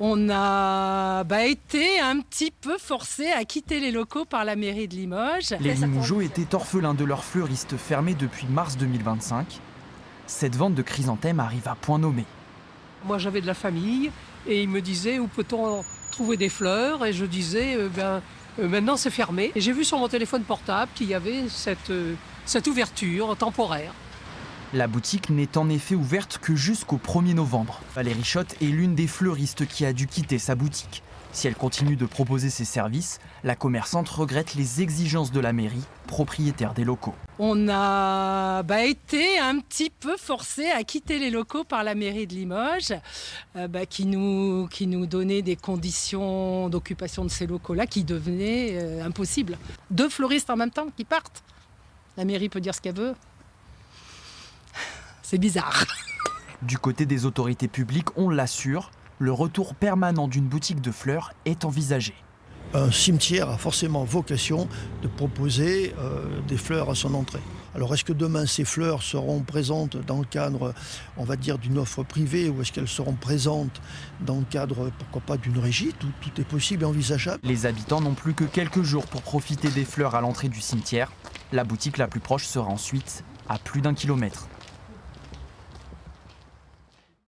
On a été un petit peu forcés à quitter les locaux par la mairie de Limoges. Les Limougeaux étaient orphelins de leur fleuriste fermé depuis mars 2025. Cette vente de chrysanthèmes arrive à point nommé. Moi j'avais de la famille et ils me disaient où peut-on trouver des fleurs et je disais maintenant c'est fermé. Et j'ai vu sur mon téléphone portable qu'il y avait cette ouverture temporaire. La boutique n'est en effet ouverte que jusqu'au 1er novembre. Valérie Schott est l'une des fleuristes qui a dû quitter sa boutique. Si elle continue de proposer ses services, la commerçante regrette les exigences de la mairie, propriétaire des locaux. On a été un petit peu forcés à quitter les locaux par la mairie de Limoges, qui nous donnait des conditions d'occupation de ces locaux-là qui devenaient impossibles. 2 fleuristes en même temps qui partent. La mairie peut dire ce qu'elle veut. C'est bizarre. Du côté des autorités publiques, on l'assure, le retour permanent d'une boutique de fleurs est envisagé. Un cimetière a forcément vocation de proposer des fleurs à son entrée. Alors est-ce que demain ces fleurs seront présentes dans le cadre, on va dire, d'une offre privée ou est-ce qu'elles seront présentes dans le cadre, pourquoi pas, d'une régie ? Tout est possible et envisageable. Les habitants n'ont plus que quelques jours pour profiter des fleurs à l'entrée du cimetière. La boutique la plus proche sera ensuite à plus d'1 kilomètre.